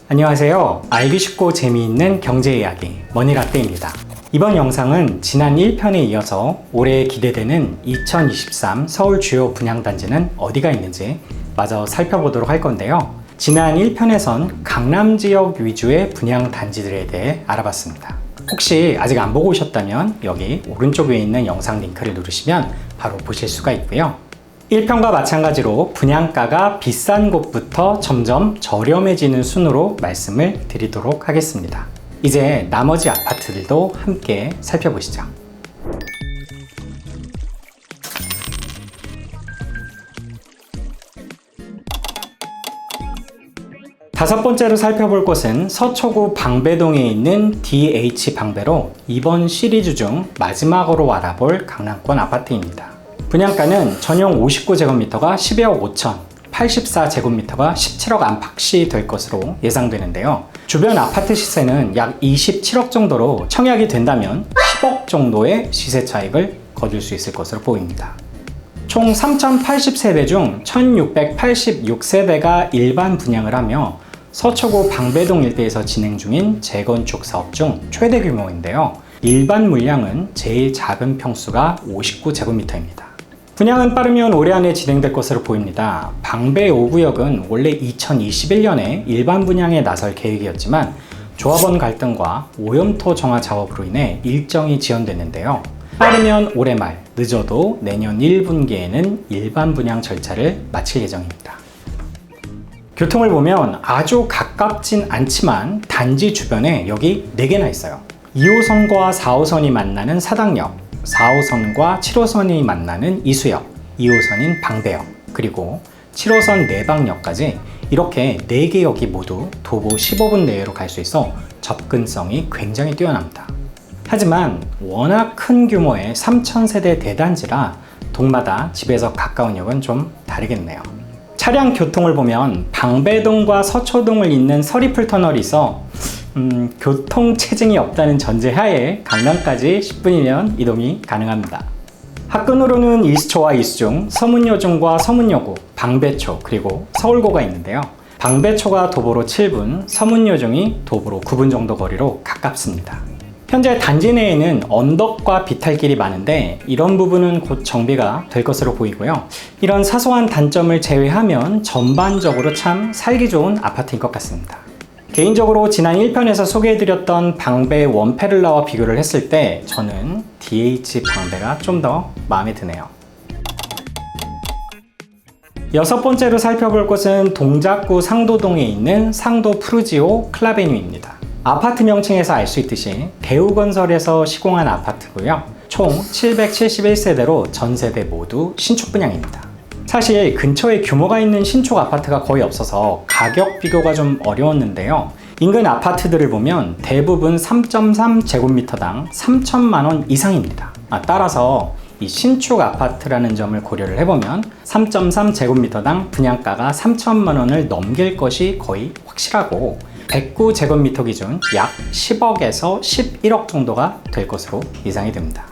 안녕하세요. 알기 쉽고 재미있는 경제 이야기 머니라떼입니다. 이번 영상은 지난 1편에 이어서 올해 기대되는 2023 서울 주요 분양단지는 어디가 있는지 마저 살펴보도록 할 건데요. 지난 1편에선 강남 지역 위주의 분양단지들에 대해 알아봤습니다. 혹시 아직 안 보고 오셨다면 여기 오른쪽 위에 있는 영상 링크를 누르시면 바로 보실 수가 있고요. 1편과 마찬가지로 분양가가 비싼 곳부터 점점 저렴해지는 순으로 말씀을 드리도록 하겠습니다. 이제 나머지 아파트들도 함께 살펴보시죠. 다섯 번째로 살펴볼 곳은 서초구 방배동에 있는 DH 방배로 이번 시리즈 중 마지막으로 알아볼 강남권 아파트입니다. 분양가는 전용 59제곱미터가 12억 5천, 84제곱미터가 17억 안팎이 될 것으로 예상되는데요. 주변 아파트 시세는 약 27억 정도로 청약이 된다면 10억 정도의 시세 차익을 거둘 수 있을 것으로 보입니다. 총 3080세대 중 1686세대가 일반 분양을 하며 서초구 방배동 일대에서 진행 중인 재건축 사업 중 최대 규모인데요. 일반 물량은 제일 작은 평수가 59제곱미터입니다. 분양은 빠르면 올해 안에 진행될 것으로 보입니다. 방배 5구역은 원래 2021년에 일반 분양에 나설 계획이었지만 조합원 갈등과 오염토 정화 작업으로 인해 일정이 지연됐는데요. 빠르면 올해 말, 늦어도 내년 1분기에는 일반 분양 절차를 마칠 예정입니다. 교통을 보면 아주 가깝진 않지만 단지 주변에 여기 4개나 있어요. 2호선과 4호선이 만나는 사당역, 4호선과 7호선이 만나는 이수역, 2호선인 방배역, 그리고 7호선 내방역까지 이렇게 4개 역이 모두 도보 15분 내외로 갈 수 있어 접근성이 굉장히 뛰어납니다. 하지만 워낙 큰 규모의 3000세대 대단지라 동마다 집에서 가까운 역은 좀 다르겠네요. 차량 교통을 보면 방배동과 서초동을 잇는 서리풀 터널이 있어 교통 체증이 없다는 전제하에 강남까지 10분이면 이동이 가능합니다. 학군으로는 이수초와 이수중, 서문여중과 서문여고, 방배초, 그리고 서울고가 있는데요. 방배초가 도보로 7분, 서문여중이 도보로 9분 정도 거리로 가깝습니다. 현재 단지 내에는 언덕과 비탈길이 많은데 이런 부분은 곧 정비가 될 것으로 보이고요. 이런 사소한 단점을 제외하면 전반적으로 참 살기 좋은 아파트인 것 같습니다. 개인적으로 지난 1편에서 소개해드렸던 방배 원페를라와 비교를 했을 때 저는 DH 방배가 좀 더 마음에 드네요. 여섯 번째로 살펴볼 곳은 동작구 상도동에 있는 상도 푸르지오 클라베뉴입니다. 아파트 명칭에서 알 수 있듯이 대우건설에서 시공한 아파트고요. 총 771세대로 전세대 모두 신축 분양입니다. 사실 근처에 규모가 있는 신축 아파트가 거의 없어서 가격 비교가 좀 어려웠는데요. 인근 아파트들을 보면 대부분 3.3제곱미터당 3천만원 이상입니다. 따라서 이 신축 아파트라는 점을 고려를 해보면 3.3제곱미터당 분양가가 3천만원을 넘길 것이 거의 확실하고 109제곱미터 기준 약 10억에서 11억 정도가 될 것으로 예상이 됩니다.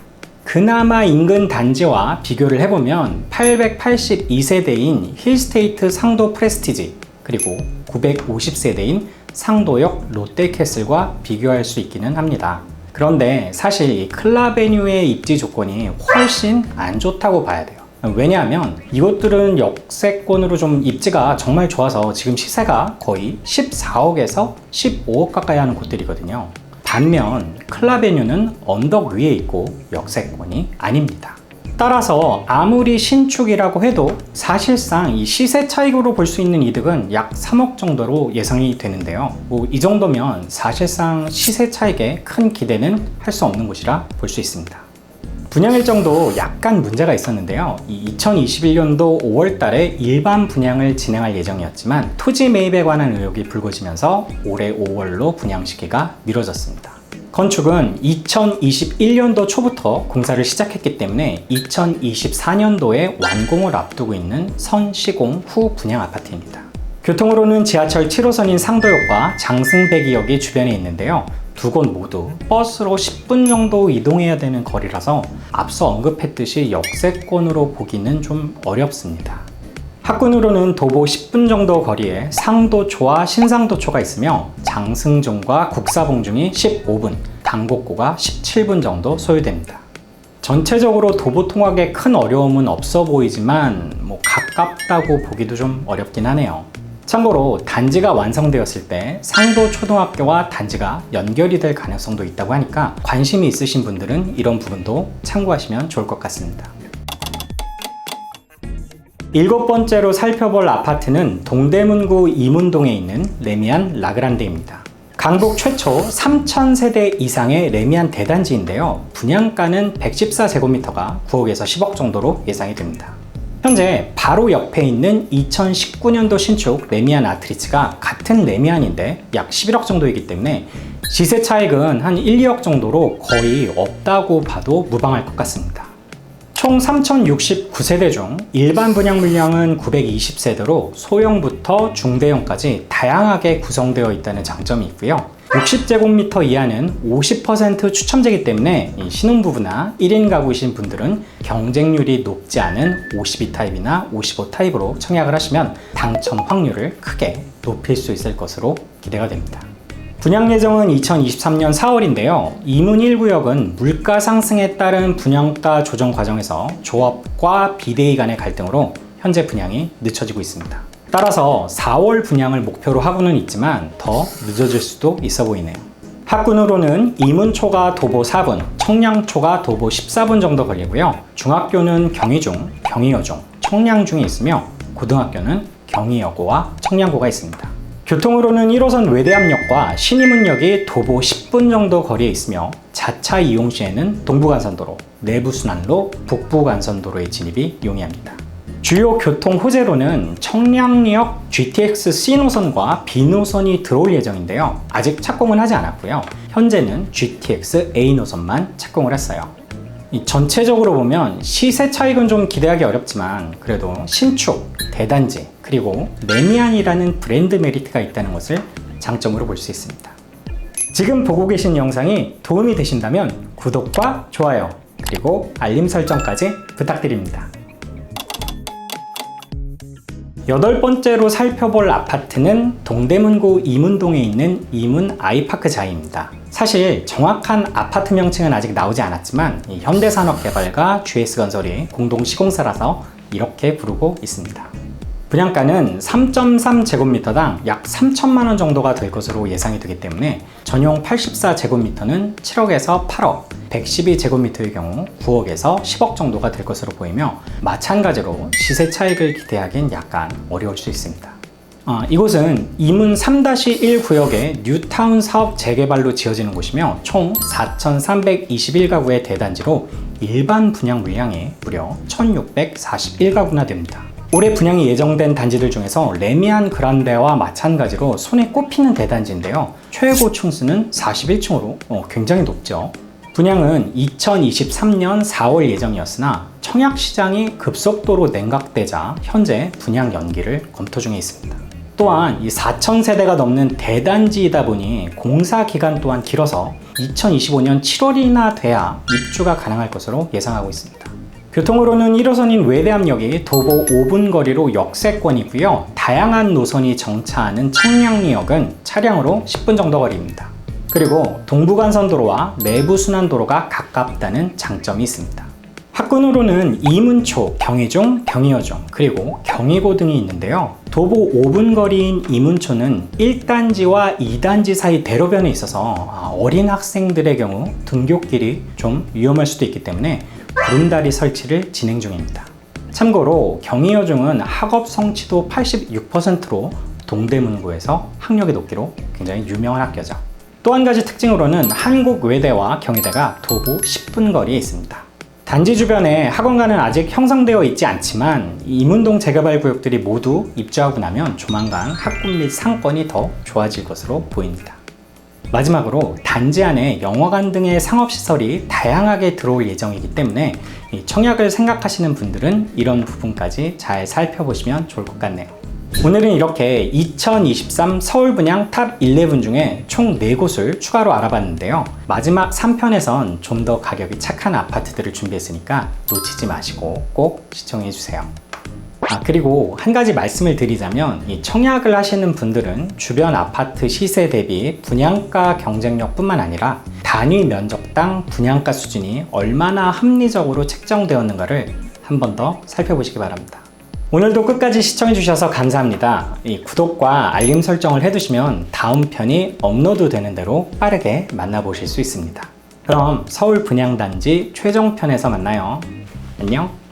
그나마 인근 단지와 비교를 해보면 882세대인 힐스테이트 상도 프레스티지 그리고 950세대인 상도역 롯데캐슬과 비교할 수 있기는 합니다. 그런데 사실 이 클라베뉴의 입지 조건이 훨씬 안 좋다고 봐야 돼요. 왜냐하면 이곳들은 역세권으로 좀 입지가 정말 좋아서 지금 시세가 거의 14억에서 15억 가까이 하는 곳들이거든요. 반면 클라베뉴는 언덕 위에 있고 역세권이 아닙니다. 따라서 아무리 신축이라고 해도 사실상 이 시세 차익으로 볼 수 있는 이득은 약 3억 정도로 예상이 되는데요. 이 정도면 사실상 시세 차익에 큰 기대는 할 수 없는 곳이라 볼 수 있습니다. 분양 일정도 약간 문제가 있었는데요. 2021년도 5월 달에 일반 분양을 진행할 예정이었지만 토지 매입에 관한 의혹이 불거지면서 올해 5월로 분양 시기가 미뤄졌습니다. 건축은 2021년도 초부터 공사를 시작했기 때문에 2024년도에 완공을 앞두고 있는 선시공 후 분양 아파트입니다. 교통으로는 지하철 7호선인 상도역과 장승배기역이 주변에 있는데요. 두 곳 모두 버스로 10분 정도 이동해야 되는 거리라서 앞서 언급했듯이 역세권으로 보기는 좀 어렵습니다. 학군으로는 도보 10분 정도 거리에 상도초와 신상도초가 있으며 장승종과 국사봉중이 15분, 당곡고가 17분 정도 소요됩니다. 전체적으로 도보 통학에 큰 어려움은 없어 보이지만 가깝다고 보기도 좀 어렵긴 하네요. 참고로 단지가 완성되었을 때 상도초등학교와 단지가 연결이 될 가능성도 있다고 하니까 관심이 있으신 분들은 이런 부분도 참고하시면 좋을 것 같습니다. 7번째로 살펴볼 아파트는 동대문구 이문동에 있는 레미안 라그란데입니다. 강북 최초 3,000세대 이상의 레미안 대단지인데요. 분양가는 114제곱미터가 9억에서 10억 정도로 예상이 됩니다. 현재 바로 옆에 있는 2019년도 신축 레미안 아트리츠가 같은 레미안인데 약 11억 정도이기 때문에 시세 차익은 한 1, 2억 정도로 거의 없다고 봐도 무방할 것 같습니다. 총 3,069세대 중 일반 분양 물량은 920세대로 소형부터 중대형까지 다양하게 구성되어 있다는 장점이 있고요. 60제곱미터 이하는 50% 추첨제이기 때문에 신혼부부나 1인 가구이신 분들은 경쟁률이 높지 않은 52타입이나 55타입으로 청약을 하시면 당첨 확률을 크게 높일 수 있을 것으로 기대가 됩니다. 분양 예정은 2023년 4월인데요. 이문 1구역은 물가 상승에 따른 분양가 조정 과정에서 조합과 비대위 간의 갈등으로 현재 분양이 늦춰지고 있습니다. 따라서 4월 분양을 목표로 하고는 있지만 더 늦어질 수도 있어 보이네요. 학군으로는 이문초가 도보 4분, 청량초가 도보 14분 정도 걸리고요. 중학교는 경희중, 경희여중, 청량중이 있으며 고등학교는 경희여고와 청량고가 있습니다. 교통으로는 1호선 외대암역과 신이문역이 도보 10분 정도 거리에 있으며 자차 이용 시에는 동부간선도로, 내부순환로, 북부간선도로의 진입이 용이합니다. 주요 교통 호재로는 청량리역 GTX C노선과 B노선이 들어올 예정인데요. 아직 착공은 하지 않았고요. 현재는 GTX A노선만 착공을 했어요. 전체적으로 보면 시세 차익은 좀 기대하기 어렵지만 그래도 신축, 대단지, 그리고 레미안이라는 브랜드 메리트가 있다는 것을 장점으로 볼 수 있습니다. 지금 보고 계신 영상이 도움이 되신다면 구독과 좋아요, 그리고 알림 설정까지 부탁드립니다. 8번째로 살펴볼 아파트는 동대문구 이문동에 있는 이문 아이파크 자이입니다. 사실 정확한 아파트 명칭은 아직 나오지 않았지만 현대산업개발과 GS건설이 공동 시공사라서 이렇게 부르고 있습니다. 분양가는 3.3제곱미터당 약 3천만 원 정도가 될 것으로 예상이 되기 때문에 전용 84제곱미터는 7억에서 8억, 112제곱미터의 경우 9억에서 10억 정도가 될 것으로 보이며 마찬가지로 시세 차익을 기대하기엔 약간 어려울 수 있습니다. 이곳은 이문 3-1 구역의 뉴타운 사업 재개발로 지어지는 곳이며 총 4,321가구의 대단지로 일반 분양 물량이 무려 1,641가구나 됩니다. 올해 분양이 예정된 단지들 중에서 레미안 그란데와 마찬가지로 손에 꼽히는 대단지인데요. 최고 층수는 41층으로 굉장히 높죠. 분양은 2023년 4월 예정이었으나 청약시장이 급속도로 냉각되자 현재 분양 연기를 검토 중에 있습니다. 또한 이 4,000세대가 넘는 대단지이다 보니 공사 기간 또한 길어서 2025년 7월이나 돼야 입주가 가능할 것으로 예상하고 있습니다. 교통으로는 1호선인 외대암역이 도보 5분 거리로 역세권이고요. 다양한 노선이 정차하는 청량리역은 차량으로 10분 정도 거리입니다. 그리고 동부간선도로와 내부순환도로가 가깝다는 장점이 있습니다. 학군으로는 이문초, 경희중, 경희여중, 그리고 경희고 등이 있는데요. 도보 5분 거리인 이문초는 1단지와 2단지 사이 대로변에 있어서 어린 학생들의 경우 등굣길이 좀 위험할 수도 있기 때문에 구름다리 설치를 진행 중입니다. 참고로 경희여중은 학업 성취도 86%로 동대문구에서 학력이 높기로 굉장히 유명한 학교죠. 또 한 가지 특징으로는 한국외대와 경희대가 도보 10분 거리에 있습니다. 단지 주변에 학원가는 아직 형성되어 있지 않지만 이문동 재개발 구역들이 모두 입주하고 나면 조만간 학군 및 상권이 더 좋아질 것으로 보입니다. 마지막으로 단지 안에 영화관 등의 상업시설이 다양하게 들어올 예정이기 때문에 청약을 생각하시는 분들은 이런 부분까지 잘 살펴보시면 좋을 것 같네요. 오늘은 이렇게 2023 서울 분양 탑 11 중에 총 4곳을 추가로 알아봤는데요. 마지막 3편에선 좀 더 가격이 착한 아파트들을 준비했으니까 놓치지 마시고 꼭 시청해주세요. 그리고 한 가지 말씀을 드리자면 이 청약을 하시는 분들은 주변 아파트 시세 대비 분양가 경쟁력뿐만 아니라 단위 면적당 분양가 수준이 얼마나 합리적으로 책정되었는가를 한 번 더 살펴보시기 바랍니다. 오늘도 끝까지 시청해주셔서 감사합니다. 이 구독과 알림 설정을 해두시면 다음 편이 업로드 되는 대로 빠르게 만나보실 수 있습니다. 그럼 서울 분양단지 최종편에서 만나요. 안녕.